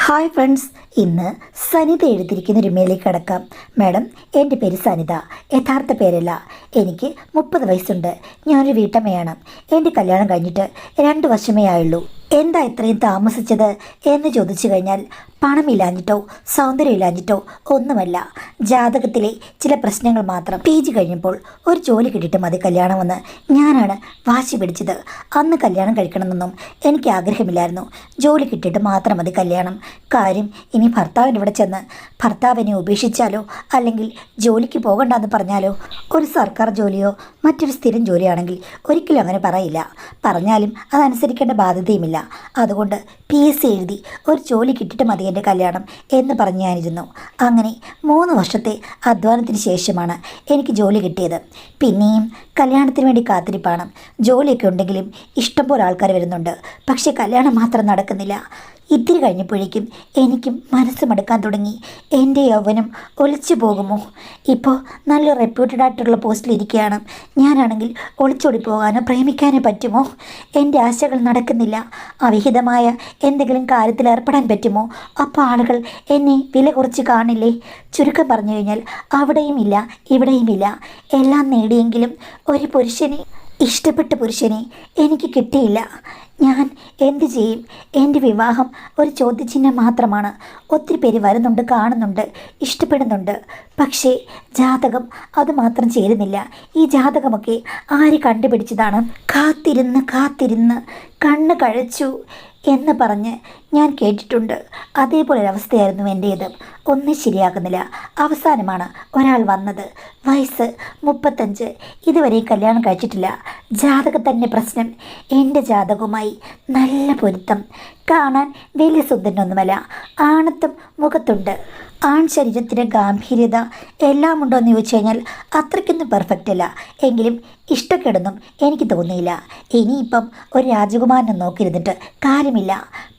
Hi friends, ഇന്ന് സനിത എഴുതിയിരിക്കുന്ന ഒരു മെയിലേക്ക് കടക്കാം. മാഡം, എൻ്റെ പേര് സനിത, യഥാർത്ഥ പേരല്ല. എനിക്ക് 30 വയസ്സുണ്ട്. ഞാനൊരു വീട്ടമ്മയാണ്. എൻ്റെ കല്യാണം കഴിഞ്ഞിട്ട് 2 വർഷമേ ആയുള്ളൂ. എന്താ ഇത്രയും താമസിച്ചത് എന്ന് ചോദിച്ചു കഴിഞ്ഞാൽ പണമില്ലാഞ്ഞിട്ടോ സൗന്ദര്യമില്ലാഞ്ഞിട്ടോ ഒന്നുമല്ല. ജാതകത്തിലെ ചില പ്രശ്നങ്ങൾ മാത്രം. PG കഴിഞ്ഞപ്പോൾ ഒരു ജോലി കിട്ടിയിട്ട് മതി കല്യാണമെന്ന് ഞാനാണ് വാശി പിടിച്ചത്. അന്ന് കല്യാണം കഴിക്കണമെന്നൊന്നും എനിക്ക് ആഗ്രഹമില്ലായിരുന്നു. ജോലി കിട്ടിയിട്ട് മാത്രം മതി കല്യാണം. കാര്യം, ഇനി ഭർത്താവിൻ്റെ ഇവിടെ ചെന്ന് ഭർത്താവിനെ ഉപേക്ഷിച്ചാലോ അല്ലെങ്കിൽ ജോലിക്ക് പോകണ്ടെന്ന് പറഞ്ഞാലോ, ഒരു സർക്കാർ ജോലിയോ മറ്റൊരു സ്ഥിരം ജോലിയാണെങ്കിൽ ഒരിക്കലും അങ്ങനെ പറയില്ല. പറഞ്ഞാലും അതനുസരിക്കേണ്ട ബാധ്യതയുമില്ല. അതുകൊണ്ട് PSC എഴുതി ഒരു ജോലി കിട്ടിയിട്ട് മതി എൻ്റെ കല്യാണം എന്ന് പറഞ്ഞു ഞാനിരുന്നു. അങ്ങനെ 3 വർഷത്തെ അധ്വാനത്തിന് ശേഷമാണ് എനിക്ക് ജോലി കിട്ടിയത്. പിന്നെയും കല്യാണത്തിന് വേണ്ടി കാത്തിരിപ്പാണ്. ജോലിയൊക്കെ ഉണ്ടെങ്കിലും ഇഷ്ടംപോലെ ആൾക്കാർ വരുന്നുണ്ട്. പക്ഷേ കല്യാണം മാത്രം നടക്കുന്നില്ല. ഇത്തിരി കഴിഞ്ഞപ്പോഴേക്കും എനിക്കും മനസ്സ് മടുക്കാൻ തുടങ്ങി. എൻ്റെ യൗവനം ഒലിച്ചു പോകുമോ? ഇപ്പോൾ നല്ല റെപ്യൂട്ടഡ് ആയിട്ടുള്ള പോസ്റ്റിലിരിക്കുകയാണ്. ഞാനാണെങ്കിൽ ഒളിച്ചോടി പോകാനോ പ്രേമിക്കാനോ പറ്റുമോ? എൻ്റെ ആശകൾ നടക്കുന്നില്ല. അവിഹിതമായ എന്തെങ്കിലും കാര്യത്തിൽ ഏർപ്പെടാൻ പറ്റുമോ? അപ്പോൾ ആളുകൾ എന്നെ വില കുറച്ച് കാണില്ലേ? ചുരുക്കം പറഞ്ഞു കഴിഞ്ഞാൽ അവിടെയുമില്ല ഇവിടെയുമില്ല. എല്ലാം നേടിയെങ്കിലും ഒരു പുരുഷനെ, ഇഷ്ടപ്പെട്ട പുരുഷനെ എനിക്ക് കിട്ടിയില്ല. ഞാൻ എന്തു ചെയ്യും? എൻ്റെ വിവാഹം ഒരു ചോദ്യചിഹ്നം മാത്രമാണ്. ഒത്തിരി പേര് വരുന്നുണ്ട്, കാണുന്നുണ്ട്, ഇഷ്ടപ്പെടുന്നുണ്ട്. പക്ഷേ ജാതകം അതുമാത്രം ചേരുന്നില്ല. ഈ ജാതകമൊക്കെ ആര് കണ്ടുപിടിച്ചതാണ്? കാത്തിരുന്ന് കണ്ണ് കഴിച്ചു എന്ന് പറഞ്ഞ് ഞാൻ കേട്ടിട്ടുണ്ട്. അതേപോലൊരവസ്ഥയായിരുന്നു എൻ്റേത്. ഒന്നും ശരിയാകുന്നില്ല. അവസാനമാണ് ഒരാൾ വന്നത്. വയസ്സ് 35. ഇതുവരെ കല്യാണം കഴിച്ചിട്ടില്ല. ജാതകം തന്നെ പ്രശ്നം. എൻ്റെ ജാതകവുമായി നല്ല പൊരുത്തം. കാണാൻ വലിയ സുന്ദരനൊന്നുമല്ല. ആണത്തും മുഖത്തുണ്ട്. ആൺ ശരീരത്തിൻ്റെ ഗാംഭീര്യത എല്ലാം ഉണ്ടോ എന്ന് ചോദിച്ചു കഴിഞ്ഞാൽ അത്രയ്ക്കൊന്നും പെർഫെക്റ്റ് അല്ല. എങ്കിലും ഇഷ്ടക്കേടൊന്നും എനിക്ക് തോന്നിയില്ല. ഇനിയിപ്പം ഒരു രാജകുമാരനെ നോക്കിയിരുന്നിട്ട് കാര്യമില്ല.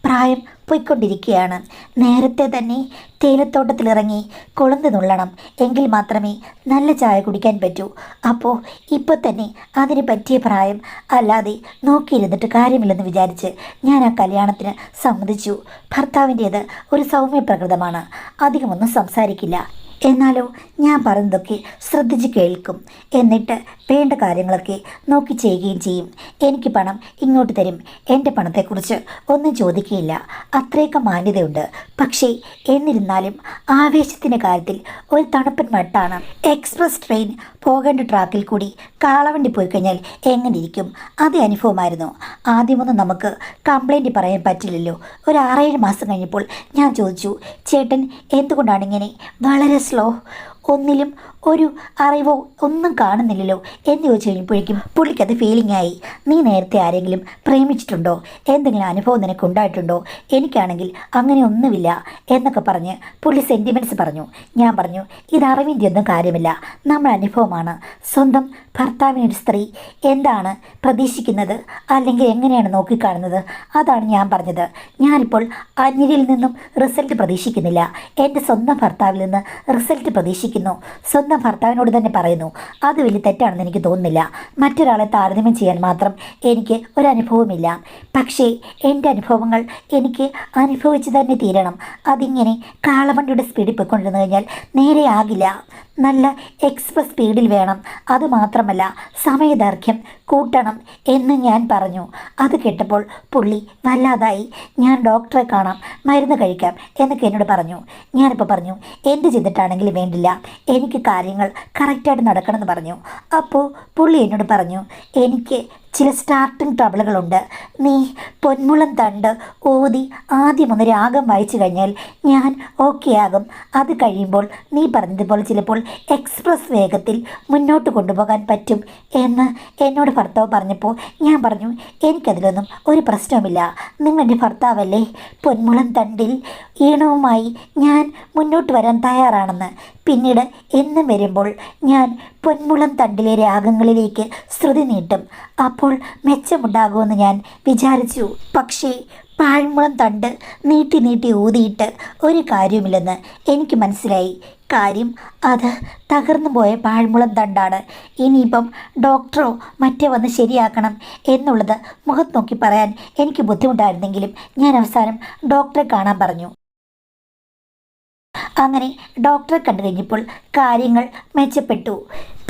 പ്രായം പോയിക്കൊണ്ടിരിക്കുകയാണ്. നേരത്തെ തന്നെ തേയിലത്തോട്ടത്തിലിറങ്ങി കൊളുന്ത് നുള്ളണം. എങ്കിൽ മാത്രമേ നല്ല ചായ കുടിക്കാൻ പറ്റൂ. അപ്പോൾ ഇപ്പോൾ തന്നെ അതിന് പറ്റിയ പ്രായം. അല്ലാതെ നോക്കിയിരുന്നിട്ട് കാര്യമില്ലെന്ന് വിചാരിച്ച് ഞാൻ ആ കല്യാണത്തിന് സമ്മതിച്ചു. ഭർത്താവിൻ്റേത് ഒരു സൗമ്യ പ്രകൃതമാണ്. അധികമൊന്നും സംസാരിക്കില്ല. എന്നാലോ ഞാൻ പറയുന്നതൊക്കെ ശ്രദ്ധിച്ച് കേൾക്കും. എന്നിട്ട് വേണ്ട കാര്യങ്ങളൊക്കെ നോക്കി ചെയ്യുകയും ചെയ്യും. എനിക്ക് പണം ഇങ്ങോട്ട് തരും. എൻ്റെ പണത്തെക്കുറിച്ച് ഒന്നും ചോദിക്കുകയില്ല. അത്രയൊക്കെ മാന്യതയുണ്ട്. പക്ഷേ എന്നിരുന്നാലും ആവേശത്തിൻ്റെ കാര്യത്തിൽ ഒരു തണുപ്പൻ മട്ടാണ്. എക്സ്പ്രസ് ട്രെയിൻ പോകേണ്ട ട്രാക്കിൽ കൂടി കാളവണ്ടി പോയി കഴിഞ്ഞാൽ എങ്ങനെ ഇരിക്കും? അതേ അനുഭവമായിരുന്നു. ആദ്യമൊന്നും നമുക്ക് കംപ്ലൈൻറ്റ് പറയാൻ പറ്റില്ലല്ലോ. ഒരു 6-7 മാസം കഴിഞ്ഞപ്പോൾ ഞാൻ ചോദിച്ചു, ചേട്ടൻ എന്തുകൊണ്ടാണ് ഇങ്ങനെ വളരെ സ്ലോ? ഒന്നിലും ഒരു അറിവോ ഒന്നും കാണുന്നില്ലല്ലോ എന്ന് ചോദിച്ചു കഴിഞ്ഞപ്പോഴേക്കും പുള്ളിക്കത് ഫീലിംഗ് ആയി. നീ നേരത്തെ ആരെങ്കിലും പ്രേമിച്ചിട്ടുണ്ടോ? എന്തെങ്കിലും അനുഭവം നിനക്ക് ഉണ്ടായിട്ടുണ്ടോ? എനിക്കാണെങ്കിൽ അങ്ങനെ ഒന്നുമില്ല എന്നൊക്കെ പറഞ്ഞ് പുള്ളി സെൻറ്റിമെൻറ്റ്സ് പറഞ്ഞു. ഞാൻ പറഞ്ഞു, ഇത് അറിവിൻ്റെ ഒന്നും കാര്യമില്ല, നമ്മുടെ അനുഭവമാണ്. സ്വന്തം ഭർത്താവിനൊരു സ്ത്രീ എന്താണ് പ്രതീക്ഷിക്കുന്നത് അല്ലെങ്കിൽ എങ്ങനെയാണ് നോക്കിക്കാണുന്നത്, അതാണ് ഞാൻ പറഞ്ഞത്. ഞാനിപ്പോൾ അന്യരിൽ നിന്നും റിസൾട്ട് പ്രതീക്ഷിക്കുന്നില്ല. എൻ്റെ സ്വന്തം ഭർത്താവിൽ നിന്ന് റിസൾട്ട് പ്രതീക്ഷിക്കുന്നു. സ്വന്തം ഭർത്താവിനോട് തന്നെ പറയുന്നു. അത് വലിയ തെറ്റാണെന്ന് എനിക്ക് തോന്നുന്നില്ല. മറ്റൊരാളെ താരതമ്യം ചെയ്യാൻ മാത്രം എനിക്ക് ഒരനുഭവമില്ല. പക്ഷേ എൻ്റെ അനുഭവങ്ങൾ എനിക്ക് അനുഭവിച്ച് തന്നെ തീരണം. അതിങ്ങനെ കാളവണ്ടിയുടെ സ്പീഡിൽ പോയിക്കൊണ്ടിരുന്നു കഴിഞ്ഞാൽ നേരെയാകില്ല. നല്ല എക്സ്പ്രസ് സ്പീഡിൽ വേണം. അതുമാത്രമല്ല സമയദൈർഘ്യം കൂട്ടണം എന്ന് ഞാൻ പറഞ്ഞു. അത് കേട്ടപ്പോൾ പുള്ളി വല്ലാതായി. ഞാൻ ഡോക്ടറെ കാണാം, മരുന്ന് കഴിക്കാം എന്നൊക്കെ എന്നോട് പറഞ്ഞു. ഞാനിപ്പോൾ പറഞ്ഞു, എന്ത് ചെയ്തിട്ടാണെങ്കിലും വേണ്ടില്ല, എനിക്ക് കാര്യങ്ങൾ കറക്റ്റായിട്ട് നടക്കണമെന്ന് പറഞ്ഞു. അപ്പോൾ പുള്ളി എന്നോട് പറഞ്ഞു, എനിക്ക് ചില സ്റ്റാർട്ടിങ് ട്രബിളുകളുണ്ട്. നീ പൊന്മുളം തണ്ട് ഊതി ആദ്യം ഒന്ന് രാഗം വായിച്ചു കഴിഞ്ഞാൽ ഞാൻ ഓക്കെ ആകും. അത് കഴിയുമ്പോൾ നീ പറഞ്ഞതുപോലെ ചിലപ്പോൾ എക്സ്പ്രസ് വേഗത്തിൽ മുന്നോട്ട് കൊണ്ടുപോകാൻ പറ്റും എന്ന് എന്നോട് ഭർത്താവ് പറഞ്ഞപ്പോൾ ഞാൻ പറഞ്ഞു, എനിക്കതിലൊന്നും ഒരു പ്രശ്നവുമില്ല. നിങ്ങളെൻ്റെ ഭർത്താവല്ലേ? പൊന്മുളം തണ്ടിൽ ഈണവുമായി ഞാൻ മുന്നോട്ട് വരാൻ തയ്യാറാണെന്ന്. പിന്നീട് എന്നും വരുമ്പോൾ ഞാൻ പൊന്മുളം തണ്ടിലെ രാഗങ്ങളിലേക്ക് ശ്രുതി നീട്ടും. അപ്പോൾ മെച്ചമുണ്ടാകുമെന്ന് ഞാൻ വിചാരിച്ചു. പക്ഷേ പാഴ്മുളം തണ്ട് നീട്ടി ഊതിയിട്ട് ഒരു കാര്യവുമില്ലെന്ന് എനിക്ക് മനസ്സിലായി. കാര്യം, അത് തകർന്നു പോയ പാഴ്മുളം തണ്ടാണ്. ഇനിയിപ്പം ഡോക്ടറോ മറ്റോ വന്ന് ശരിയാക്കണം എന്നുള്ളത് മുഖത്ത് നോക്കി പറയാൻ എനിക്ക് ബുദ്ധിമുട്ടായിരുന്നെങ്കിലും ഞാൻ അവസാനം ഡോക്ടറെ കാണാൻ പറഞ്ഞു. അങ്ങനെ ഡോക്ടറെ കണ്ടു കഴിഞ്ഞപ്പോൾ കാര്യങ്ങൾ മെച്ചപ്പെട്ടു.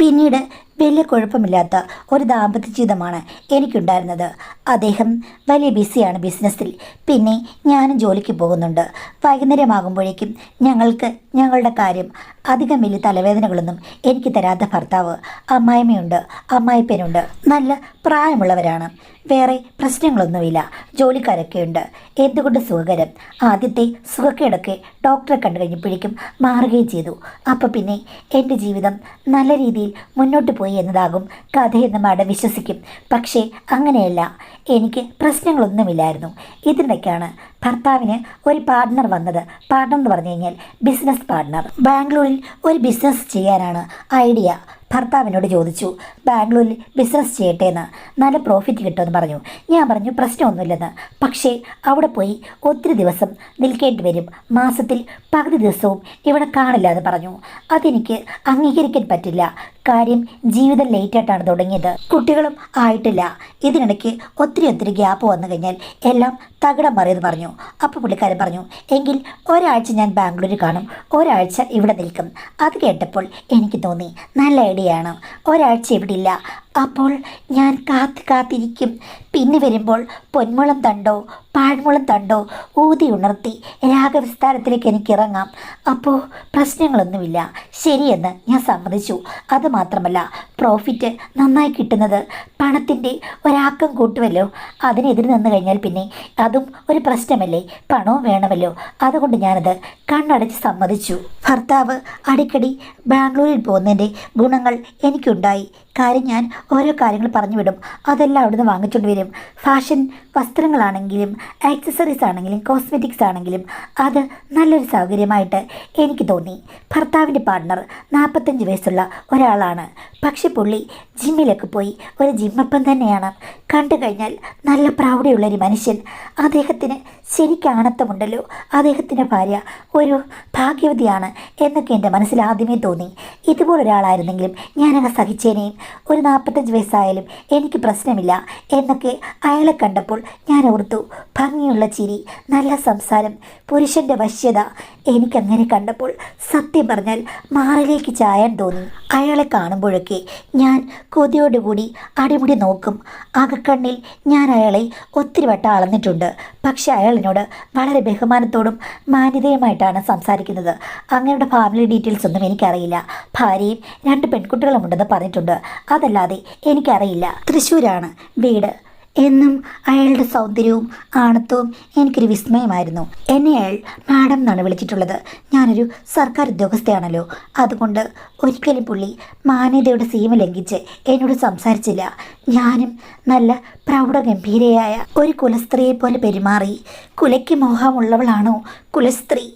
പിന്നീട് വലിയ കുഴപ്പമില്ലാത്ത ഒരു ദാമ്പത്യ ജീവിതമാണ് എനിക്കുണ്ടായിരുന്നത്. അദ്ദേഹം വലിയ ബിസിയാണ് ബിസിനസ്സിൽ. പിന്നെ ഞാനും ജോലിക്ക് പോകുന്നുണ്ട്. വൈകുന്നേരമാകുമ്പോഴേക്കും ഞങ്ങളുടെ കാര്യം അധികം വലിയ തലവേദനകളൊന്നും എനിക്ക് തരാത്ത ഭർത്താവ്, അമ്മായിമ്മയുണ്ട്, അമ്മായിപ്പനുണ്ട്. നല്ല പ്രായമുള്ളവരാണ്. വേറെ പ്രശ്നങ്ങളൊന്നുമില്ല. ജോലിക്കാരൊക്കെയുണ്ട്. എന്തുകൊണ്ട് സുഖകരം. ആദ്യത്തെ സുഖക്കേടൊക്കെ ഡോക്ടറെ കണ്ടു കഴിഞ്ഞപ്പോഴേക്കും മാറുകയും ചെയ്തു. അപ്പോൾ പിന്നെ എൻ്റെ ജീവിതം നല്ല രീതിയിൽ മുന്നോട്ട് പോയി എന്നതാകും കഥയെന്ന് മാഡം വിശ്വസിക്കും. പക്ഷേ അങ്ങനെയല്ല. എനിക്ക് പ്രശ്നങ്ങളൊന്നുമില്ലായിരുന്നു. ഇതിനിടയ്ക്കാണ് ഭർത്താവിന് ഒരു പാർട്ട്ണർ വന്നത്. പാർട്ട്ണർ എന്ന് പറഞ്ഞു കഴിഞ്ഞാൽ ബിസിനസ് പാർട്ട്ണർ. ബാംഗ്ലൂരിൽ ഒരു ബിസിനസ് ചെയ്യാനാണ് ഐഡിയ. ഭർത്താവിനോട് ചോദിച്ചു, ബാംഗ്ലൂരിൽ ബിസിനസ് ചെയ്യട്ടെ എന്ന്, നല്ല പ്രോഫിറ്റ് കിട്ടുമെന്ന് പറഞ്ഞു. ഞാൻ പറഞ്ഞു പ്രശ്നമൊന്നുമില്ലെന്ന്. പക്ഷേ അവിടെ പോയി ഒത്തിരി ദിവസം നിൽക്കേണ്ടി വരും. മാസത്തിൽ പകുതി ദിവസവും ഇവിടെ കാണില്ല എന്ന് പറഞ്ഞു. അതെനിക്ക് അംഗീകരിക്കാൻ പറ്റില്ല. കാര്യം ജീവിതം ലേറ്റായിട്ടാണ് തുടങ്ങിയത്. കുട്ടികളും ആയിട്ടില്ല. ഇതിനിടയ്ക്ക് ഒത്തിരി ഗ്യാപ്പ് വന്നു കഴിഞ്ഞാൽ എല്ലാം തകിടം മറിയെന്ന് പറഞ്ഞു. അപ്പോൾ പുള്ളിക്കാരൻ പറഞ്ഞു, എങ്കിൽ ഒരാഴ്ച ഞാൻ ബാംഗ്ലൂരിൽ കാണും, ഒരാഴ്ച ഇവിടെ നിൽക്കും. അത് കേട്ടപ്പോൾ എനിക്ക് തോന്നി നല്ല ഐഡിയയാണ്. ഒരാഴ്ച ഇവിടെ ഇല്ല. അപ്പോൾ ഞാൻ കാത്തിരിക്കും. പിന്നെ വരുമ്പോൾ പൊന്മുളം തണ്ടോ പാഴ്മുളം തണ്ടോ ഊതി ഉണർത്തി രാഗവിസ്താരത്തിലേക്ക് എനിക്ക് ഇറങ്ങാം. അപ്പോൾ പ്രശ്നങ്ങളൊന്നുമില്ല. ശരിയെന്ന് ഞാൻ സമ്മതിച്ചു. അതുമാത്രമല്ല, പ്രോഫിറ്റ് നന്നായി കിട്ടുന്നത് പണത്തിൻ്റെ ഒരാക്കം കൂട്ടുമല്ലോ. അതിനെതിരെ നിന്ന് കഴിഞ്ഞാൽ പിന്നെ അതും ഒരു പ്രശ്നമല്ലേ. പണവും വേണമല്ലോ. അതുകൊണ്ട് ഞാനത് കണ്ണടച്ച് സമ്മതിച്ചു. ഭർത്താവ് അടിക്കടി ബാംഗ്ലൂരിൽ പോകുന്നതിൻ്റെ ഗുണങ്ങൾ എനിക്കുണ്ടായി. കാര്യം ഞാൻ ഓരോ കാര്യങ്ങൾ പറഞ്ഞു വിടും. അതെല്ലാം അവിടുന്ന് വാങ്ങിച്ചുകൊണ്ട് വരും. ഫാഷൻ വസ്ത്രങ്ങളാണെങ്കിലും ആക്സസറീസ് ആണെങ്കിലും കോസ്മെറ്റിക്സ് ആണെങ്കിലും അത് നല്ലൊരു സൗകര്യമായിട്ട് എനിക്ക് തോന്നി. ഭർത്താവിൻ്റെ പാർട്ട്ണർ 45 വയസ്സുള്ള ഒരാളാണ്. പക്ഷെ പുള്ളി ജിമ്മിലൊക്കെ പോയി ഒരു ജിമ്മപ്പം തന്നെയാണ്. കണ്ടു കഴിഞ്ഞാൽ നല്ല പ്രൗഢിയുള്ളൊരു മനുഷ്യൻ. അദ്ദേഹത്തിന് ശരിക്കും ആണത്തമുണ്ടല്ലോ. അദ്ദേഹത്തിൻ്റെ ഭാര്യ ഒരു ഭാഗ്യവതിയാണ് എന്നൊക്കെ എൻ്റെ മനസ്സിൽ ആദ്യമേ തോന്നി. ഇതുപോലൊരാളായിരുന്നെങ്കിലും ഞാനങ്ങ് സഹിച്ചേനെയും. ഒരു 45 വയസ്സായാലും എനിക്ക് പ്രശ്നമില്ല എന്നൊക്കെ അയാളെ കണ്ടപ്പോൾ ഞാൻ ഓർത്തു. ഭംഗിയുള്ള ചിരി, നല്ല സംസാരം, പുരുഷൻ്റെ വശ്യത. എനിക്കങ്ങനെ കണ്ടപ്പോൾ സത്യം പറഞ്ഞാൽ മാറിലേക്ക് ചായാൻ തോന്നി. അയാളെ കാണുമ്പോഴൊക്കെ ഞാൻ കൊതിയോടുകൂടി അടിമുടി നോക്കും. അകക്കണ്ണിൽ ഞാൻ അയാളെ ഒത്തിരി വട്ടം അളന്നിട്ടുണ്ട്. പക്ഷെ അയാൾ എന്നോട് വളരെ ബഹുമാനത്തോടും മാന്യതയുമായിട്ടാണ് സംസാരിക്കുന്നത്. അങ്ങയുടെ ഫാമിലി ഡീറ്റെയിൽസ് ഒന്നും എനിക്കറിയില്ല. ഭാര്യയും 2 പെൺകുട്ടികളും ഉണ്ടെന്ന് പറഞ്ഞിട്ടുണ്ട്. അതല്ലാതെ എനിക്കറിയില്ല. തൃശ്ശൂരാണ് വീട്. എന്നും അയാളുടെ സൗന്ദര്യവും ആണത്വവും എനിക്കൊരു വിസ്മയമായിരുന്നു. എന്നെ അയാൾ മാഡം എന്നാണ് വിളിച്ചിട്ടുള്ളത്. ഞാനൊരു സർക്കാർ ഉദ്യോഗസ്ഥയാണല്ലോ. അതുകൊണ്ട് ഒരിക്കലും പുള്ളി മാന്യതയുടെ സീമ ലംഘിച്ച് എന്നോട് സംസാരിച്ചില്ല. ഞാനും നല്ല പ്രൗഢഗംഭീരയായ ഒരു കുലസ്ത്രീയെ പോലെ പെരുമാറി. കുലയ്ക്ക് മോഹമുള്ളവളാണോ കുലസ്ത്രീ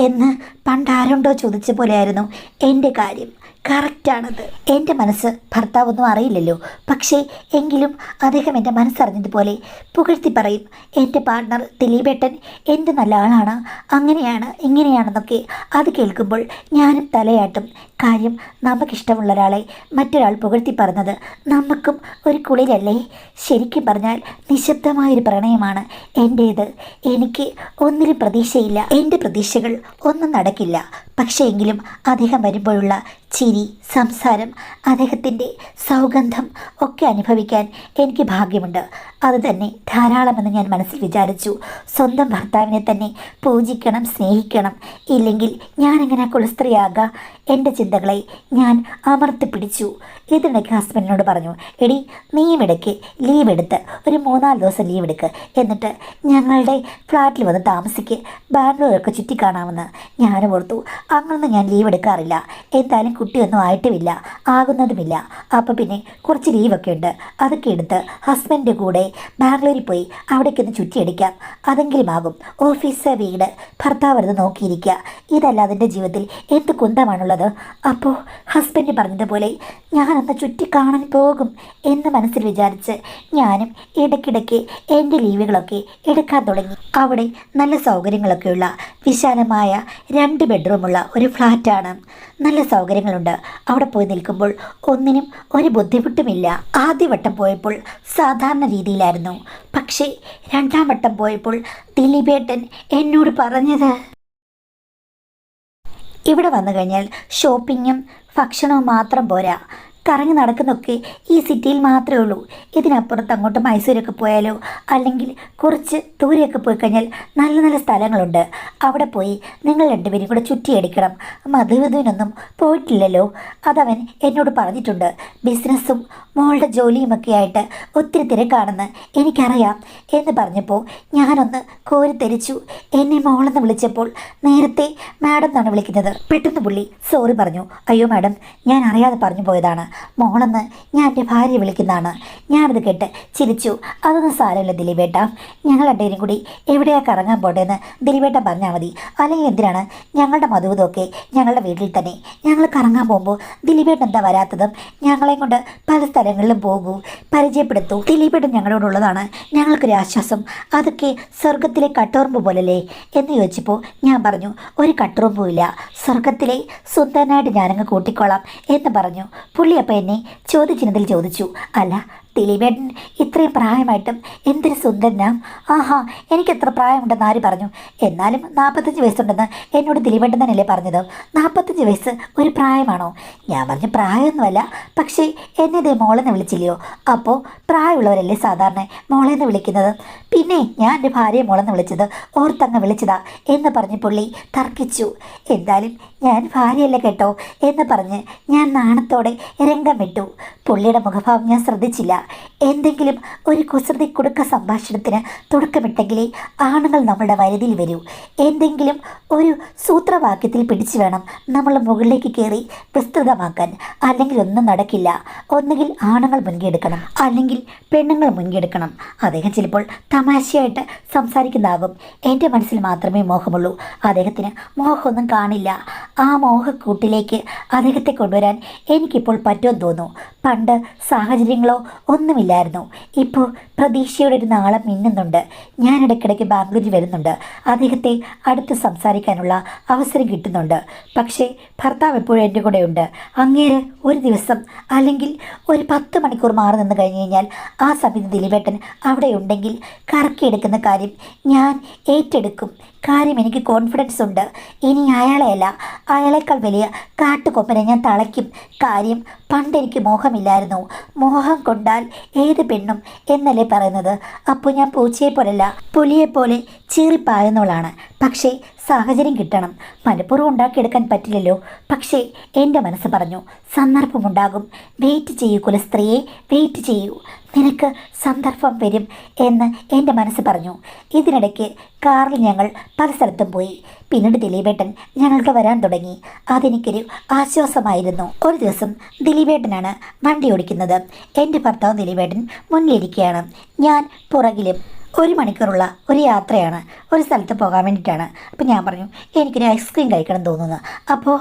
എന്ന് പണ്ടാരുണ്ടോ ചോദിച്ച പോലെയായിരുന്നു എൻ്റെ കാര്യം. കറക്റ്റാണത്. എൻ്റെ മനസ്സ് ഭർത്താവൊന്നും അറിയില്ലല്ലോ. പക്ഷേ എങ്കിലും അദ്ദേഹം എൻ്റെ മനസ്സറിഞ്ഞതുപോലെ പുകഴ്ത്തി പറയും. എൻ്റെ പാർട്ട്ണർ ദിലീപേട്ടൻ എന്ത് നല്ല ആളാണ്, അങ്ങനെയാണ് ഇങ്ങനെയാണെന്നൊക്കെ. അത് കേൾക്കുമ്പോൾ ഞാനും തലയാട്ടും. കാര്യം നമുക്കിഷ്ടമുള്ള ഒരാളെ മറ്റൊരാൾ പുകഴ്ത്തി പറഞ്ഞത് നമുക്കും ഒരു കുളിരല്ലേ. ശരിക്കും പറഞ്ഞാൽ നിശബ്ദമായൊരു പ്രണയമാണ് എൻ്റേത്. എനിക്ക് ഒന്നിലും പ്രതീക്ഷയില്ല. എൻ്റെ പ്രതീക്ഷകൾ ഒന്നും നടക്കില്ല. പക്ഷേ എങ്കിലും അദ്ദേഹം വരുമ്പോഴുള്ള ചിരി, സംസാരം, അദ്ദേഹത്തിൻ്റെ സൗഗന്ധം ഒക്കെ അനുഭവിക്കാൻ എനിക്ക് ഭാഗ്യമുണ്ട്. അതുതന്നെ ധാരാളമെന്ന് ഞാൻ മനസ്സിൽ വിചാരിച്ചു. സ്വന്തം ഭർത്താവിനെ തന്നെ പൂജിക്കണം, സ്നേഹിക്കണം. ഇല്ലെങ്കിൽ ഞാനെങ്ങനെ കുലസ്ത്രീയാകാം? എൻ്റെ ചിന്തകളെ ഞാൻ അമർത്തി പിടിച്ചു. ഇതിനിടയ്ക്ക് ഹസ്ബൻഡിനോട് പറഞ്ഞു, എടി നീയും ഇടയ്ക്ക് ലീവ് എടുത്ത് ഒരു 3-4 ദിവസം ലീവ് എടുക്ക്. എന്നിട്ട് ഞങ്ങളുടെ ഫ്ലാറ്റിൽ വന്ന് താമസിക്ക്. ബാംഗ്ലൂരൊക്കെ ചുറ്റിക്കാണാമെന്ന്. ഞാനും ഓർത്തു, അങ്ങനൊന്നും ഞാൻ ലീവ് എടുക്കാറില്ല. എന്തായാലും കുട്ടിയൊന്നും ആയിട്ടുമില്ല, ആകുന്നതുമില്ല. അപ്പോൾ പിന്നെ കുറച്ച് ലീവൊക്കെ ഉണ്ട്. അതൊക്കെ എടുത്ത് ഹസ്ബൻഡിൻ്റെ കൂടെ ബാംഗ്ലൂരിൽ പോയി അവിടേക്കൊന്ന് ചുറ്റിയടിക്കാം. അതെങ്കിലും ആകും. ഓഫീസ്, വീട്, ഭർത്താവ് വരുന്നത് നോക്കിയിരിക്കുക. ഇതല്ലാതെ എൻ്റെ ജീവിതത്തിൽ എന്ത് കുന്തമാണുള്ളത്? അപ്പോൾ ഹസ്ബൻഡ് പറഞ്ഞതുപോലെ ഞാനൊന്ന് ചുറ്റിക്കാണാൻ പോകും എന്ന് മനസ്സിൽ വിചാരിച്ച് ഞാനും ഇടയ്ക്കിടയ്ക്ക് എൻ്റെ ലീവുകളൊക്കെ എടുക്കാൻ തുടങ്ങി. അവിടെ നല്ല സൗകര്യങ്ങളൊക്കെയുള്ള വിശാലമായ 2 ബെഡ്റൂമുള്ള ഒരു ഫ്ലാറ്റാണ്. നല്ല സൗകര്യങ്ങളുണ്ട്. അവിടെ പോയി നിൽക്കുമ്പോൾ ഒന്നിനും ഒരു ബുദ്ധിമുട്ടുമില്ല. ആദ്യവട്ടം പോയപ്പോൾ സാധാരണ രീതിയിലായിരുന്നു. പക്ഷേ 2ാം വട്ടം പോയപ്പോൾ ദിലീപേട്ടൻ എന്നോട് പറഞ്ഞത്, ഇവിടെ വന്നു കഴിഞ്ഞാൽ ഷോപ്പിങ്ങും ഭക്ഷണവും മാത്രം പോരാ, കറങ്ങി നടക്കുന്നൊക്കെ ഈ സിറ്റിയിൽ മാത്രമേ ഉള്ളൂ. ഇതിനപ്പുറത്ത് അങ്ങോട്ട് മൈസൂരൊക്കെ പോയാലോ, അല്ലെങ്കിൽ കുറച്ച് ദൂരെയൊക്കെ പോയി കഴിഞ്ഞാൽ നല്ല നല്ല സ്ഥലങ്ങളുണ്ട്. അവിടെ പോയി നിങ്ങൾ രണ്ടുപേരും കൂടെ ചുറ്റിയടിക്കണം. മധുവിധുവിനൊന്നും പോയിട്ടില്ലല്ലോ, അതവൻ എന്നോട് പറഞ്ഞിട്ടുണ്ട്. ബിസിനസ്സും മോളുടെ ജോലിയുമൊക്കെ ആയിട്ട് ഒത്തിരി തിരക്കാണെന്ന് എനിക്കറിയാം എന്ന് പറഞ്ഞപ്പോൾ ഞാനൊന്ന് കോരിത്തെരിച്ചു. എന്നെ മോളെന്ന് വിളിച്ചപ്പോൾ നേരത്തെ മാഡം എന്നാണ് വിളിക്കുന്നത്. പെട്ടെന്ന് പുള്ളി സോറി പറഞ്ഞു. അയ്യോ മാഡം, ഞാൻ അറിയാതെ പറഞ്ഞു പോയതാണ്. മോളെന്ന് ഞാൻ എൻ്റെ ഭാര്യയെ വിളിക്കുന്നതാണ്. ഞാനത് കേട്ട് ചിരിച്ചു. അതൊന്നും സാരമില്ല ദിലീപേട്ട, ഞങ്ങൾ രണ്ടുപേരും കൂടി എവിടെയാ കറങ്ങാൻ പോട്ടേന്ന് ദിലീപേട്ട പറഞ്ഞാൽ മതി. അല്ലെങ്കിൽ എന്തിനാണ് ഞങ്ങളുടെ മധുവിതൊക്കെ ഞങ്ങളുടെ വീട്ടിൽ തന്നെ. ഞങ്ങൾ കറങ്ങാൻ പോകുമ്പോൾ ദിലീപേട്ടൻ എന്താ വരാത്തതും? ഞങ്ങളെയും കൊണ്ട് പല സ്ഥലങ്ങളിലും പോകൂ, പരിചയപ്പെടുത്തൂ. ദിലീപേട്ടൻ ഞങ്ങളോടുള്ളതാണ് ഞങ്ങൾക്കൊരു ആശ്വാസം. അതൊക്കെ സ്വർഗത്തിലെ കട്ടുറുമ്പ് പോലല്ലേ എന്ന് ചോദിച്ചപ്പോൾ ഞാൻ പറഞ്ഞു, ഒരു കട്ടുറുമ്പും ഇല്ല, സ്വർഗത്തിലെ സുന്ദരനായിട്ട് ഞാനങ്ങ് കൂട്ടിക്കോളാം എന്ന് പറഞ്ഞു. പുള്ളി അപ്പം എന്നെ ചോദിച്ചിരുന്നതിൽ ചോദിച്ചു, അല്ല ദിലീപേട്ടൻ ഇത്രയും പ്രായമായിട്ടും എന്തൊരു സുന്ദരനാ. ആഹാ, എനിക്കെത്ര പ്രായമുണ്ടെന്ന് ആര് പറഞ്ഞു? എന്നാലും 45 വയസ്സുണ്ടെന്ന് എന്നോട് ദിലീപേട്ടൻ തന്നെയല്ലേ പറഞ്ഞത്. 45 വയസ്സ് ഒരു പ്രായമാണോ? ഞാൻ പറഞ്ഞ പ്രായമൊന്നുമല്ല, പക്ഷേ എന്നെ ഇതേ മോളെന്ന് വിളിച്ചില്ലയോ? അപ്പോൾ പ്രായമുള്ളവരല്ലേ സാധാരണ മോളെന്ന് വിളിക്കുന്നത്. പിന്നെ ഞാൻ എൻ്റെ ഭാര്യയെ മോളെന്ന് വിളിച്ചത് ഓർത്തങ്ങ് വിളിച്ചതാ എന്ന് പറഞ്ഞ് പുള്ളി തർക്കിച്ചു. എന്തായാലും ഞാൻ ഭാര്യയല്ലേ കേട്ടോ എന്ന് പറഞ്ഞ് ഞാൻ നാണത്തോടെ രംഗം വിട്ടു. പുള്ളിയുടെ മുഖഭാവം ഞാൻ ശ്രദ്ധിച്ചില്ല. എന്തെങ്കിലും ഒരു കുസൃതി കുടുക്ക സംഭാഷണത്തിന് തുടക്കമിട്ടെങ്കിലേ ആണുങ്ങൾ നമ്മളുടെ വരുതിയിൽ വരൂ. എന്തെങ്കിലും ഒരു സൂത്രവാക്യത്തിൽ പിടിച്ചു വേണം നമ്മൾ മുകളിലേക്ക് കയറി വിസ്തൃതമാക്കാൻ. അല്ലെങ്കിൽ ഒന്നും നടക്കില്ല. ഒന്നുകിൽ ആണുങ്ങൾ മുൻകൈയെടുക്കണം, അല്ലെങ്കിൽ പെണ്ണുങ്ങൾ മുൻകൈയെടുക്കണം. അദ്ദേഹം ചിലപ്പോൾ തമാശയായിട്ട് സംസാരിക്കുന്നതാകും. എൻ്റെ മനസ്സിൽ മാത്രമേ മോഹമുള്ളൂ. അദ്ദേഹത്തിന് മോഹമൊന്നും കാണില്ല. ആ മോഹക്കൂട്ടിലേക്ക് അദ്ദേഹത്തെ കൊണ്ടുവരാൻ എനിക്കിപ്പോൾ പറ്റുമെന്ന് തോന്നുന്നു. പണ്ട് സാഹചര്യങ്ങളോ ഒന്നുമില്ലായിരുന്നു. ഇപ്പോൾ പ്രതീക്ഷയുടെ ഒരു നാളം മിന്നുന്നുണ്ട്. ഞാൻ ഇടയ്ക്കിടയ്ക്ക് ബാംഗ്ലൂരിൽ വരുന്നുണ്ട്. അദ്ദേഹത്തെ അടുത്ത് സംസാരിക്കാനുള്ള അവസരം കിട്ടുന്നുണ്ട്. പക്ഷേ ഭർത്താവ് എപ്പോഴും എൻ്റെ കൂടെ ഉണ്ട്. അങ്ങേര് ഒരു ദിവസം അല്ലെങ്കിൽ ഒരു 10 മണിക്കൂർ മാറി നിന്ന് കഴിഞ്ഞ് കഴിഞ്ഞാൽ ആ സമയത്ത് ദിലീപേട്ടൻ അവിടെ ഉണ്ടെങ്കിൽ കറക്കിയെടുക്കുന്ന കാര്യം ഞാൻ ഏറ്റെടുക്കും. കാര്യം എനിക്ക് കോൺഫിഡൻസ് ഉണ്ട്. ഇനി അയാളെയല്ല, അയാളേക്കാൾ വലിയ കാട്ടുകൊമ്പനെ ഞാൻ തളയ്ക്കും. കാര്യം പണ്ട് എനിക്ക് മോഹമില്ലായിരുന്നു. മോഹം കൊണ്ടാൽ ഏത് പെണ്ണും എന്നല്ലേ പറയുന്നത്. അപ്പോൾ ഞാൻ പൂച്ചയെ പോലല്ല, പുലിയെപ്പോലെ ചീറിപ്പായുന്നവളാണ്. പക്ഷേ സാഹചര്യം കിട്ടണം. മനഃപൂർവ്വം ഉണ്ടാക്കിയെടുക്കാൻ പറ്റില്ലല്ലോ. പക്ഷേ എൻ്റെ മനസ്സ് പറഞ്ഞു, സന്ദർഭമുണ്ടാകും. വെയിറ്റ് ചെയ്യൂ കുലസ്ത്രീയെ, വെയിറ്റ് ചെയ്യൂ, നിനക്ക് സന്ദർഭം വരും എന്ന് എൻ്റെ മനസ്സ് പറഞ്ഞു. ഇതിനിടയ്ക്ക് കാറിൽ ഞങ്ങൾ പല സ്ഥലത്തും പോയി. പിന്നീട് ദിലീപേട്ടൻ ഞങ്ങൾക്ക് വരാൻ തുടങ്ങി. അതെനിക്കൊരു ആശ്വാസമായിരുന്നു. ഒരു ദിവസം ദിലീപേട്ടനാണ് വണ്ടി ഓടിക്കുന്നത്. എൻ്റെ ഭർത്താവ് ദിലീപേട്ടൻ മുന്നിലിരിക്കുകയാണ്, ഞാൻ പുറകിലും. 1 മണിക്കൂറുള്ള ഒരു യാത്രയാണ്, ഒരു സ്ഥലത്ത് പോകാൻ വേണ്ടിയിട്ടാണ്. അപ്പോൾ ഞാൻ പറഞ്ഞു, എനിക്കൊരു ഐസ്ക്രീം കഴിക്കണം തോന്നുന്നു. അപ്പോൾ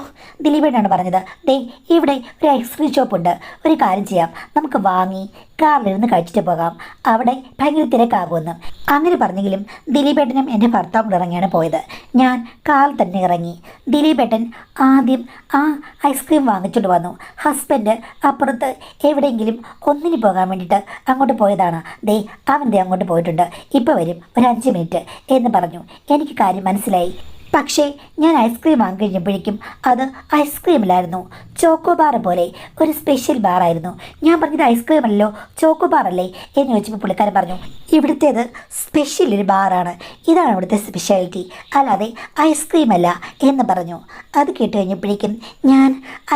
ദിലീപേട്ടനാണ് പറഞ്ഞത്, ദേ ഇവിടെ ഒരു ഐസ്ക്രീം ഷോപ്പുണ്ട്, ഒരു കാര്യം ചെയ്യാം, നമുക്ക് വാങ്ങി കാറിലിരുന്ന് കഴിച്ചിട്ട് പോകാം, അവിടെ ഭയങ്കര തിരക്കാകുമെന്ന്. അങ്ങനെ പറഞ്ഞെങ്കിലും ദിലീപേട്ടനും എൻ്റെ ഭർത്താവും കൂടെ ഇറങ്ങിയാണ് പോയത്. ഞാൻ കാറിൽ തന്നെ ഇറങ്ങി. ദിലീപേട്ടൻ ആദ്യം ആ ഐസ്ക്രീം വാങ്ങിച്ചുകൊണ്ട് വന്നു. ഹസ്ബൻഡ് അപ്പുറത്ത് എവിടെയെങ്കിലും ഒന്നിന് പോകാൻ വേണ്ടിയിട്ട് അങ്ങോട്ട് പോയതാണ്. ദേ അവൻ്റെ അങ്ങോട്ട് പോയിട്ടുണ്ട്, ഇപ്പോൾ വരും, ഒരു 5 മിനിറ്റ് എന്ന് പറഞ്ഞു. എനിക്ക് കാര്യം മനസ്സിലായി. പക്ഷേ ഞാൻ ഐസ്ക്രീം വാങ്ങി കഴിഞ്ഞപ്പോഴേക്കും അത് ഐസ്ക്രീമിലായിരുന്നു, ചോക്കോ ബാർ പോലെ ഒരു സ്പെഷ്യൽ ബാറായിരുന്നു. ഞാൻ പറഞ്ഞത് ഐസ്ക്രീം അല്ലല്ലോ, ചോക്കോ ബാർ അല്ലേ എന്ന് ചോദിച്ചപ്പോൾ പുള്ളിക്കാരൻ പറഞ്ഞു, ഇവിടുത്തേത് സ്പെഷ്യൽ ഒരു ബാറാണ്, ഇതാണ് ഇവിടുത്തെ സ്പെഷ്യാലിറ്റി, അല്ലാതെ ഐസ്ക്രീം അല്ല എന്ന് പറഞ്ഞു. അത് കേട്ട് കഴിഞ്ഞപ്പോഴേക്കും ഞാൻ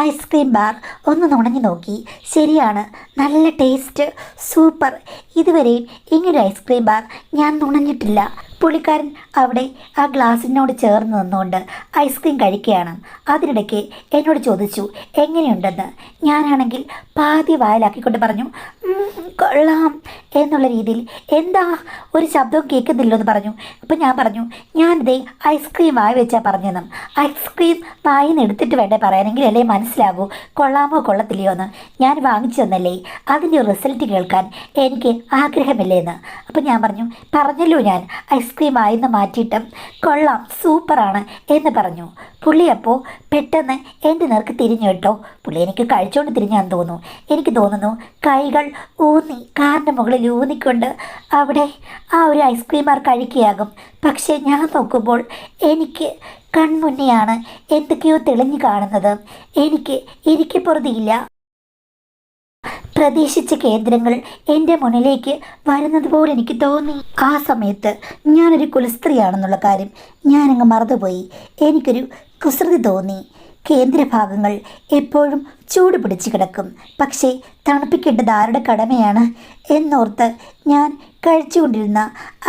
ഐസ്ക്രീം ബാർ ഒന്ന് നുണഞ്ഞു നോക്കി. ശരിയാണ്, നല്ല ടേസ്റ്റ്, സൂപ്പർ. ഇതുവരെയും ഇങ്ങനൊരു ഐസ്ക്രീം ബാർ ഞാൻ നുണഞ്ഞിട്ടില്ല. പുള്ളിക്കാരൻ അവിടെ ആ ഗ്ലാസിനോട് ചേർന്ന് നിന്നുകൊണ്ട് ഐസ്ക്രീം കഴിക്കുകയാണ്. അതിനിടയ്ക്ക് എന്നോട് ചോദിച്ചു എങ്ങനെയുണ്ടെന്ന്. ഞാനാണെങ്കിൽ പാതി വായിലാക്കിക്കൊണ്ട് പറഞ്ഞു, കൊള്ളാം എന്നുള്ള രീതിയിൽ. എന്താ ഒരു ശബ്ദവും കേൾക്കുന്നില്ലോ എന്ന് പറഞ്ഞു. അപ്പം ഞാൻ പറഞ്ഞു, ഞാനിതേ ഐസ്ക്രീം വായി വെച്ചാൽ പറഞ്ഞെന്നും, ഐസ്ക്രീം വായിൽ നിന്ന് എടുത്തിട്ട് വേണ്ടേ പറയാനെങ്കിൽ അല്ലേ മനസ്സിലാകൂ കൊള്ളാമോ കൊള്ളത്തില്ലയോ എന്ന്. ഞാൻ വാങ്ങിച്ചു തന്നല്ലേ, അതിൻ്റെ ഒരു റിസൾട്ട് കേൾക്കാൻ എനിക്ക് ആഗ്രഹമില്ലേ എന്ന്. അപ്പം ഞാൻ പറഞ്ഞു, പറഞ്ഞല്ലോ ഞാൻ ഐസ്ക്രീം വായിന്ന് മാറ്റിയിട്ട് കൊള്ളാം, സൂപ്പറാണ് എന്ന് പറഞ്ഞു. പുള്ളി അപ്പോൾ പെട്ടെന്ന് എൻ്റെ നേർക്ക് തിരിഞ്ഞു കേട്ടോ. പുള്ളി എനിക്ക് കഴിച്ചുകൊണ്ട് തിരിഞ്ഞാന്ന് തോന്നുന്നു. എനിക്ക് തോന്നുന്നു കൈകൾ ഊന്നി കാറിൻ്റെ മുകളിൽ ഊന്നിക്കൊണ്ട് അവിടെ ആ ഒരു ഐസ്ക്രീം ബാർ കഴിക്കുകയാകും. പക്ഷേ ഞാൻ നോക്കുമ്പോൾ എനിക്ക് കൺമുന്നെയാണ് എന്തൊക്കെയോ തെളിഞ്ഞു കാണുന്നത്. എനിക്ക് ഇരിക്കപ്പുറതിയില്ല. പ്രതീക്ഷിച്ച കേന്ദ്രങ്ങൾ എൻ്റെ മുന്നിലേക്ക് വരുന്നത് പോലെ എനിക്ക് തോന്നി. ആ സമയത്ത് ഞാനൊരു കുലസ്ത്രീയാണെന്നുള്ള കാര്യം ഞാനങ്ങ് മറന്നുപോയി. എനിക്കൊരു കുസൃതി തോന്നി. കേന്ദ്രഭാഗങ്ങൾ എപ്പോഴും ചൂട് പിടിച്ച് കിടക്കും, പക്ഷേ തണുപ്പിക്കേണ്ടത് ആരുടെ കടമയാണ് എന്നോർത്ത് ഞാൻ കഴിച്ചുകൊണ്ടിരുന്ന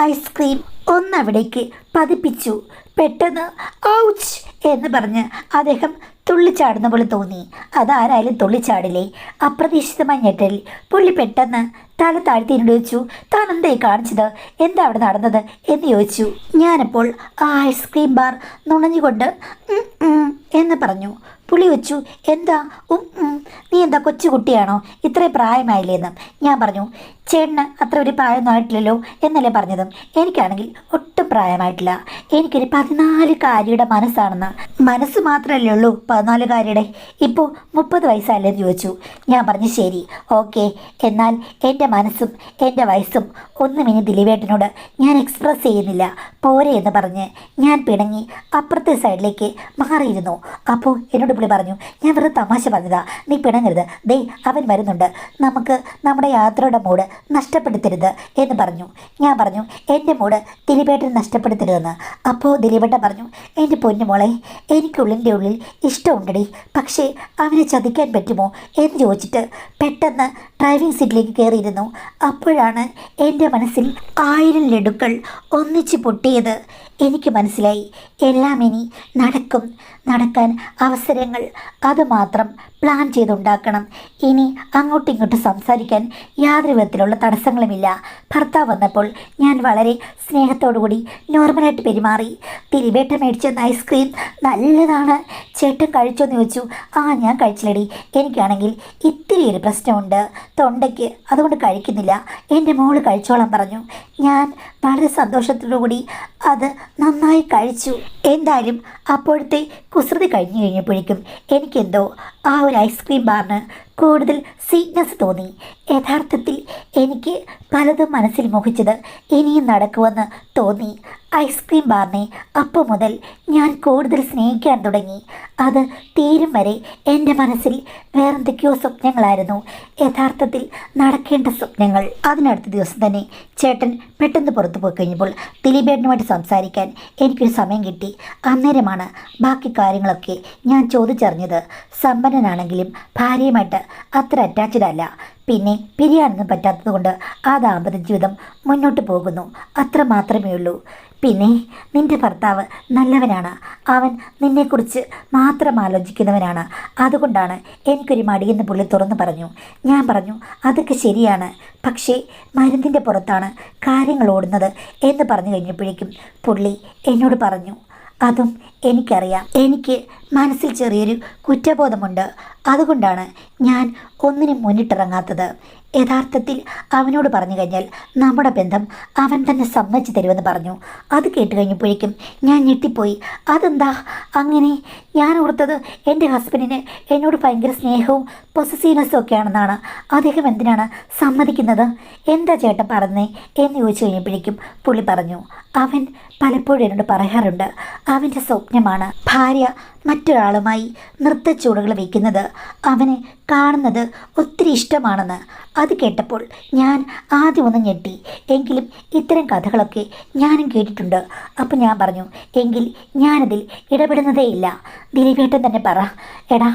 ഐസ്ക്രീം ഒന്നവിടേക്ക് പതിപ്പിച്ചു. പെട്ടെന്ന് ഔച്ച് എന്ന് പറഞ്ഞ് അദ്ദേഹം തുള്ളിച്ചാടുന്ന പോലെ തോന്നി. അതാരായാലും തുള്ളിച്ചാടില്ലേ. അപ്രതീക്ഷിതമായ ഞെട്ടൽ. പുള്ളി പെട്ടെന്ന് തല താഴ്ത്തി എന്നോട് ചോദിച്ചു, താൻ എന്തായി കാണിച്ചത്, എന്താ അവിടെ നടന്നത് എന്ന് ചോദിച്ചു. ഞാനപ്പോൾ ആ ഐസ്ക്രീം ബാർ നുണഞ്ഞുകൊണ്ട് എന്ന് പറഞ്ഞു. പുള്ളി വെച്ചു, എന്താ നീ എന്താ കൊച്ചുകുട്ടിയാണോ, ഇത്രയും പ്രായമായില്ലേന്ന്. ഞാൻ പറഞ്ഞു, ചേട്ടന് അത്ര ഒരു പ്രായമൊന്നും ആയിട്ടില്ലല്ലോ എന്നല്ലേ പറഞ്ഞതും. എനിക്കാണെങ്കിൽ ഒട്ടും പ്രായമായിട്ടില്ല. എനിക്കൊരു 14-കാരിയുടെ മനസ്സാണെന്ന്. മനസ്സ് മാത്രമല്ലേ ഉള്ളൂ 14-കാരിയുടെ. ഇപ്പോൾ 30 വയസ്സല്ലേന്ന് ചോദിച്ചു. ഞാൻ പറഞ്ഞു, ശരി, ഓക്കെ, എന്നാൽ എൻ്റെ മനസ്സും എൻ്റെ വയസ്സും ഒന്നും ഇനി ദിലീപേട്ടനോട് ഞാൻ എക്സ്പ്രസ് ചെയ്യുന്നില്ല, പോരെ എന്ന് പറഞ്ഞ് ഞാൻ പിണങ്ങി അപ്പുറത്തെ സൈഡിലേക്ക് മാറിയിരുന്നു. അപ്പോൾ എന്നോട് പുള്ളി പറഞ്ഞു, ഞാൻ വെറുതെ തമാശ പറഞ്ഞതാ, നീ പിണങ്ങരുത്, ദേ അവൻ വരുന്നുണ്ട്, നമുക്ക് നമ്മുടെ യാത്രയുടെ മൂഡ് നഷ്ടപ്പെടുത്തരുത് എന്ന് പറഞ്ഞു. ഞാൻ പറഞ്ഞു, എൻ്റെ മൂഡ് ദിലീപേട്ടൻ നഷ്ടപ്പെടുത്തരുതെന്ന്. അപ്പോൾ ദിലീപേട്ടൻ പറഞ്ഞു, എൻ്റെ പൊന്നുമോളെ, എനിക്കുള്ളിൻ്റെ ഉള്ളിൽ ഇഷ്ടമുണ്ടടി, പക്ഷേ അവനെ ചതിക്കാൻ പറ്റുമോ എന്ന് ചോദിച്ചിട്ട് പെട്ടെന്ന് ഡ്രൈവിംഗ് സീറ്റിലേക്ക് കയറിയിരുന്നു. അപ്പോഴാണ് എൻ്റെ മനസ്സിൽ 1000 ലഡുക്കൾ ഒന്നിച്ച് പൊട്ടിയത്. എനിക്ക് മനസ്സിലായി, എല്ലാം ഇനി നടക്കാൻ അവസരങ്ങൾ അതുമാത്രം പ്ലാൻ ചെയ്തുണ്ടാക്കണം. ഇനി അങ്ങോട്ടും ഇങ്ങോട്ടും സംസാരിക്കാൻ യാതൊരു വിധത്തിലുള്ള തടസ്സങ്ങളുമില്ല. ഭർത്താവ് വന്നപ്പോൾ ഞാൻ വളരെ സ്നേഹത്തോടുകൂടി നോർമലായിട്ട് പെരുമാറി. ദിലീപേട്ട മേടിച്ചെന്ന ഐസ്ക്രീം നല്ലതാണ്, ചേട്ടൻ കഴിച്ചോന്ന് ചോദിച്ചു. ഞാൻ കഴിച്ചില്ലടി, എനിക്കാണെങ്കിൽ ഇത്തിരി ഒരു പ്രശ്നമുണ്ട് തൊണ്ടയ്ക്ക്, അതുകൊണ്ട് കഴിക്കുന്നില്ല, എൻ്റെ മോള് കഴിച്ചോളാൻ പറഞ്ഞു. ഞാൻ വളരെ സന്തോഷത്തോടുകൂടി അത് നന്നായി കഴിച്ചു. എന്തായാലും അപ്പോഴത്തെ കുസൃതി കഴിഞ്ഞപ്പോഴേക്കും എനിക്കെന്തോ ആ ഒരു ഐസ്ക്രീം ബാറിന് കൂടുതൽ സ്വീറ്റ്നെസ് തോന്നി. യഥാർത്ഥത്തിൽ എനിക്ക് പലതും മനസ്സിൽ മോഹിച്ചത് ഇനിയും നടക്കുമെന്ന് തോന്നി. ഐസ്ക്രീം ബാറിനെ അപ്പം മുതൽ ഞാൻ കൂടുതൽ സ്നേഹിക്കാൻ തുടങ്ങി. അത് തീരും വരെ എൻ്റെ മനസ്സിൽ വേറെന്തൊക്കെയോ സ്വപ്നങ്ങളായിരുന്നു, യഥാർത്ഥത്തിൽ നടക്കേണ്ട സ്വപ്നങ്ങൾ. അതിനടുത്ത ദിവസം തന്നെ ചേട്ടൻ പെട്ടെന്ന് പുറത്തു പോയി കഴിഞ്ഞപ്പോൾ ദിലീപേട്ടനുമായിട്ട് സംസാരിക്കാൻ എനിക്കൊരു സമയം കിട്ടി. അന്നേരമാണ് ബാക്കി കാര്യങ്ങളൊക്കെ ഞാൻ ചോദിച്ചറിഞ്ഞത്. സമ്പന്നനാണെങ്കിലും ഭാര്യയുമായിട്ട് അത്ര അറ്റാച്ച്ഡ് അല്ല, പിന്നെ പിരിയാനൊന്നും പറ്റാത്തത് കൊണ്ട് ആ ദാമ്പത്യ ജീവിതം മുന്നോട്ട് പോകുന്നു, അത്ര മാത്രമേ ഉള്ളൂ. പിന്നെ നിൻ്റെ ഭർത്താവ് നല്ലവനാണ്, അവൻ നിന്നെക്കുറിച്ച് മാത്രം ആലോചിക്കുന്നവനാണ്, അതുകൊണ്ടാണ് എനിക്കൊരു മടിയെന്ന് പുള്ളി തുറന്നു പറഞ്ഞു. ഞാൻ പറഞ്ഞു, അതൊക്കെ ശരിയാണ്, പക്ഷേ മരുന്നിൻ്റെ പുറത്താണ് കാര്യങ്ങൾ ഓടുന്നത് എന്ന് പറഞ്ഞു കഴിഞ്ഞപ്പോഴേക്കും പുള്ളി എന്നോട് പറഞ്ഞു, അതും എനിക്കറിയാം, എനിക്ക് മനസ്സിൽ ചെറിയൊരു കുറ്റബോധമുണ്ട്, അതുകൊണ്ടാണ് ഞാൻ ഒന്നിനും മുന്നിട്ടിറങ്ങാത്തത്. യഥാർത്ഥത്തിൽ അവനോട് പറഞ്ഞു കഴിഞ്ഞാൽ നമ്മുടെ ബന്ധം അവൻ തന്നെ സമ്മതിച്ചു തരുമെന്ന് പറഞ്ഞു. അത് കേട്ട് കഴിഞ്ഞപ്പോഴേക്കും ഞാൻ ഞെട്ടിപ്പോയി. അതെന്താ അങ്ങനെ? ഞാൻ ഓർത്തത് എൻ്റെ ഹസ്ബൻഡിന് എന്നോട് ഭയങ്കര സ്നേഹവും പൊസസീവ്നെസ്സും ഒക്കെ ആണെന്നാണ്. അദ്ദേഹം എന്തിനാണ് സമ്മതിക്കുന്നത്? എന്താ ചേട്ടൻ പറഞ്ഞേ എന്ന് ചോദിച്ചു കഴിഞ്ഞപ്പോഴേക്കും പുള്ളി പറഞ്ഞു, അവൻ പലപ്പോഴും എന്നോട് പറയാറുണ്ട്, അവൻ്റെ സ്വപ്നമാണ് ഭാര്യ മറ്റൊരാളുമായി നൃത്തച്ചുവടുകൾ വയ്ക്കുന്നത്, അവന് കാണുന്നത് ഒത്തിരി ഇഷ്ടമാണെന്ന്. അത് കേട്ടപ്പോൾ ഞാൻ ആദ്യം ഒന്ന് ഞെട്ടി. എങ്കിലും ഇത്തരം കഥകളൊക്കെ ഞാനും കേട്ടിട്ടുണ്ട്. അപ്പം ഞാൻ പറഞ്ഞു, എങ്കിൽ ഞാനതിൽ ഇടപെടുന്നതേയില്ല. ദിലീപേട്ടൻ തന്നെ പറ, എടാ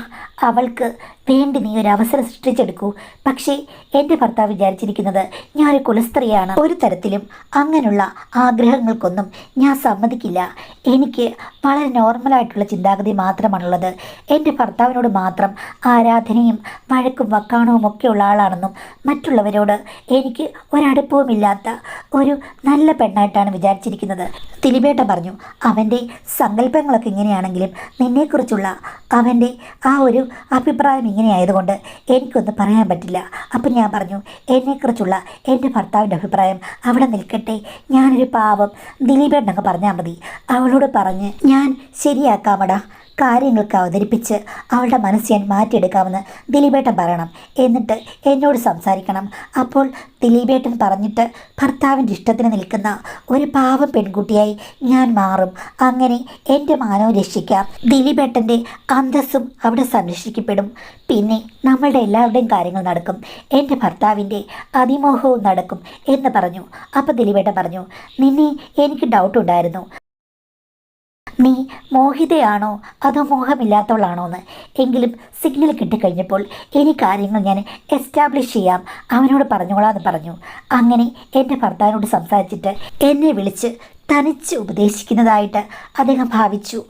അവൾക്ക് വേണ്ടി നീ ഒരു അവസരം സൃഷ്ടിച്ചെടുക്കൂ. പക്ഷേ എൻ്റെ ഭർത്താവ് വിചാരിച്ചിരിക്കുന്നത് ഞാനൊരു കുലസ്ത്രീയാണ്. ഒരു തരത്തിലും അങ്ങനെയുള്ള ആഗ്രഹങ്ങൾക്കൊന്നും ഞാൻ സമ്മതിക്കില്ല. എനിക്ക് വളരെ നോർമലായിട്ടുള്ള ചിന്താഗതി മാത്രമാണുള്ളത്. എൻ്റെ ഭർത്താവിനോട് മാത്രം ആരാധനയും വഴക്കും വക്കാണവും ഒക്കെ ഉള്ള ആളാണെന്നും മറ്റുള്ളവരോട് എനിക്ക് ഒരടുപ്പവുമില്ലാത്ത ഒരു നല്ല പെണ്ണായിട്ടാണ് വിചാരിച്ചിരിക്കുന്നത്. ദിലീപേട്ടൻ പറഞ്ഞു, അവൻ്റെ സങ്കല്പങ്ങളൊക്കെ ഇങ്ങനെയാണെങ്കിലും നിന്നെക്കുറിച്ചുള്ള അവൻ്റെ ആ ഒരു അഭിപ്രായം ഇങ്ങനെ ആയതുകൊണ്ട് എനിക്കൊന്നും പറയാൻ പറ്റില്ല. അപ്പം ഞാൻ പറഞ്ഞു, എന്നെക്കുറിച്ചുള്ള എൻ്റെ ഭർത്താവിൻ്റെ അഭിപ്രായം അവിടെ നിൽക്കട്ടെ, ഞാനൊരു പാവം, ദിലീപേട്ടനങ്ങ് പറഞ്ഞാൽ മതി, അവളോട് പറഞ്ഞ് ഞാൻ ശരിയാക്കാമടാ, കാര്യങ്ങൾക്ക് അവതരിപ്പിച്ച് അവളുടെ മനസ്സ് ഞാൻ മാറ്റിയെടുക്കാമെന്ന് ദിലീപേട്ടൻ പറയണം. എന്നിട്ട് എന്നോട് സംസാരിക്കണം. അപ്പോൾ ദിലീപേട്ടൻ പറഞ്ഞിട്ട് ഭർത്താവിൻ്റെ ഇഷ്ടത്തിന് നിൽക്കുന്ന ഒരു പാവം പെൺകുട്ടിയായി ഞാൻ മാറും. അങ്ങനെ എൻ്റെ മാനവും രക്ഷിക്കാം. ദിലീപേട്ടൻ്റെ അന്തസ്സും അവിടെ സംരക്ഷിക്കപ്പെടും. പിന്നെ നമ്മളുടെ എല്ലാവരുടെയും കാര്യങ്ങൾ നടക്കും. എൻ്റെ ഭർത്താവിൻ്റെ അതിമോഹവും നടക്കും എന്ന് പറഞ്ഞു. അപ്പോൾ ദിലീപേട്ടൻ പറഞ്ഞു, നിന്നെ എനിക്ക് ഡൗട്ടുണ്ടായിരുന്നു, നീ മോഹിതയാണോ അതോ മോഹമില്ലാത്തവളാണോ എന്ന്. എങ്കിലും സിഗ്നൽ കിട്ടിക്കഴിഞ്ഞപ്പോൾ ഇനി കാര്യങ്ങൾ ഞാൻ എസ്റ്റാബ്ലിഷ് ചെയ്യാം, അവനോട് പറഞ്ഞോളാന്ന് പറഞ്ഞു. അങ്ങനെ എൻ്റെ ഭർത്താവിനോട് സംസാരിച്ചിട്ട് എന്നെ വിളിച്ച് തനിച്ച് ഉപദേശിക്കുന്നതായിട്ട് അദ്ദേഹം ഭാവിച്ചു.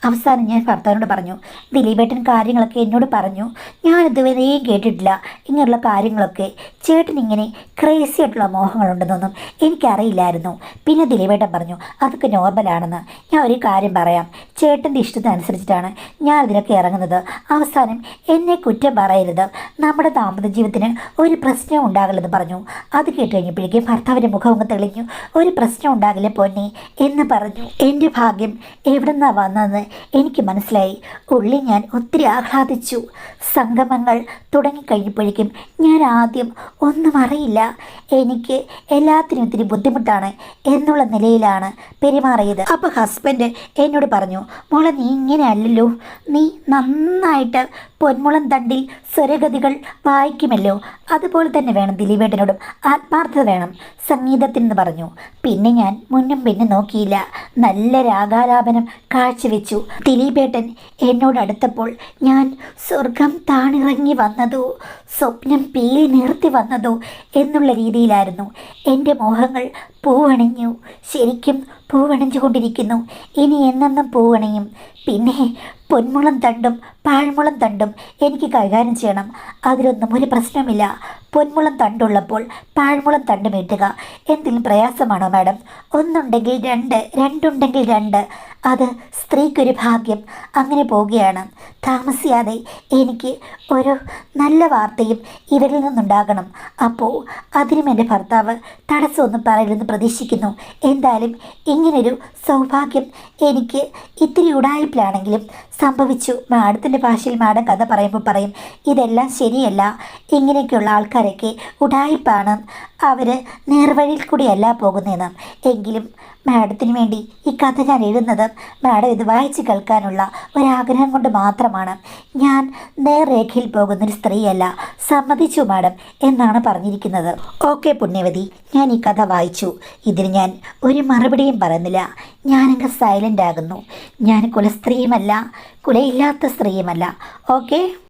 അവസാനം ഞാൻ ഭർത്താവിനോട് പറഞ്ഞു, ദിലീപേട്ടൻ കാര്യങ്ങളൊക്കെ എന്നോട് പറഞ്ഞു, ഞാൻ ഇതുവരെയും കേട്ടിട്ടില്ല ഇങ്ങനെയുള്ള കാര്യങ്ങളൊക്കെ. ചേട്ടൻ ഇങ്ങനെ ക്രേസി ആയിട്ടുള്ള മോഹങ്ങളുണ്ടെന്നൊന്നും എനിക്കറിയില്ലായിരുന്നു. പിന്നെ ദിലീപേട്ടൻ പറഞ്ഞു, അതൊക്കെ നോർമലാണെന്ന്. ഞാൻ ഒരു കാര്യം പറയാം, ചേട്ടൻ്റെ ഇഷ്ടത്തിനനുസരിച്ചിട്ടാണ് ഞാൻ ഇതിനൊക്കെ ഇറങ്ങുന്നത്. അവസാനം എന്നെ കുറ്റം പറയരുത്, നമ്മുടെ ദാമ്പത്യ ജീവിതത്തിന് ഒരു പ്രശ്നവും ഉണ്ടാകില്ലെന്ന് പറഞ്ഞു. അത് കേട്ട് കഴിഞ്ഞപ്പോഴേക്കും ഭർത്താവിൻ്റെ മുഖം തെളിഞ്ഞു. ഒരു പ്രശ്നം ഉണ്ടാകില്ല പൊന്നെ എന്ന് പറഞ്ഞു. എൻ്റെ ഭാഗ്യം എവിടെ നിന്നാണ് വന്നതെന്ന് എനിക്ക് മനസ്സിലായി. ഉള്ളിൽ ഞാൻ ഒത്തിരി ആഹ്ലാദിച്ചു. സംഗമങ്ങൾ തുടങ്ങിക്കഴിഞ്ഞപ്പോഴേക്കും ഞാൻ ആദ്യം ഒന്നും അറിയില്ല, എനിക്ക് എല്ലാത്തിനും ഇത്തിരി ബുദ്ധിമുട്ടാണ് എന്നുള്ള നിലയിലാണ് പെരുമാറിയത്. അപ്പോൾ ഹസ്ബൻഡ് എന്നോട് പറഞ്ഞു, മോളെ നീ ഇങ്ങനെ അല്ലല്ലോ, നീ നന്നായിട്ട് പൊന്മുളം തണ്ടിൽ സ്വരഗതികൾ വായിക്കുമല്ലോ, അതുപോലെ തന്നെ വേണം ദിലീപേട്ടനോടും ആത്മാർത്ഥത വേണം സംഗീതത്തിനെന്ന് പറഞ്ഞു. പിന്നെ ഞാൻ മുന്നും പിന്നെ നോക്കിയില്ല, നല്ല രാഗാലാപനം കാഴ്ചവെച്ചു. ദിലീപേട്ടൻ എന്നോട് അടുത്തപ്പോൾ ഞാൻ സ്വർഗം താണിറങ്ങി വന്നതോ സ്വപ്നം പീലി നിർത്തി വന്നതോ എന്നുള്ള രീതിയിലായിരുന്നു. എൻ്റെ മോഹങ്ങൾ പൂവണിഞ്ഞു, ശരിക്കും പൂവണിഞ്ഞുകൊണ്ടിരിക്കുന്നു. ഇനി എന്നെന്നും പൂവണിയും. പിന്നെ പൊന്മുളം തണ്ടും പാഴ്മുളം തണ്ടും എനിക്ക് കൈകാര്യം ചെയ്യണം, അതിലൊന്നും ഒരു പ്രശ്നമില്ല. പൊന്മുളം തണ്ടുള്ളപ്പോൾ പാഴ്മുളം തണ്ട് മീട്ടുക എന്തെങ്കിലും പ്രയാസമാണോ മാഡം? ഒന്നുണ്ടെങ്കിൽ രണ്ട്, രണ്ടുണ്ടെങ്കിൽ രണ്ട്, അത് സ്ത്രീക്കൊരു ഭാഗ്യം. അങ്ങനെ പോവുകയാണ്. താമസിയാതെ എനിക്ക് ഒരു നല്ല വാർത്തയും ഇവരിൽ നിന്നുണ്ടാകണം. അപ്പോൾ അതിനും എൻ്റെ ഭർത്താവ് തടസ്സമൊന്നും പറയില്ലെന്ന് പ്രതീക്ഷിക്കുന്നു. എന്തായാലും ഇങ്ങനൊരു സൗഭാഗ്യം എനിക്ക് ഇത്തിരി ഉടായ്പിലാണെങ്കിലും സംഭവിച്ചു. മാഡത്തിൻ്റെ ഭാഷയിൽ മാഡം കഥ പറയുമ്പോൾ പറയും, ഇതെല്ലാം ശരിയല്ല, ഇങ്ങനെയൊക്കെയുള്ള ആൾക്കാരൊക്കെ ഉടായ്പാണ്, അവർ നേർവഴിയിൽ കൂടിയല്ല പോകുന്നതെന്ന്. എങ്കിലും മാഡത്തിന് വേണ്ടി ഈ കഥ ഞാൻ എഴുതുന്നത് മാഡം ഇത് വായിച്ച് കേൾക്കാനുള്ള ഒരാഗ്രഹം കൊണ്ട് മാത്രമാണ്. ഞാൻ നേർരേഖയിൽ പോകുന്നൊരു സ്ത്രീയല്ല, സമ്മതിച്ചു മാഡം എന്നാണ് പറഞ്ഞിരിക്കുന്നത്. ഓക്കെ പുണ്യവതി, ഞാൻ ഈ കഥ വായിച്ചു. ഇതിന് ഞാൻ ഒരു മറുപടിയും പറയുന്നില്ല. ഞാനങ്ങ് സൈലൻ്റ് ആകുന്നു. ഞാൻ കുലസ്ത്രീയുമല്ല, കുലയില്ലാത്ത സ്ത്രീയുമല്ല. ഓക്കെ.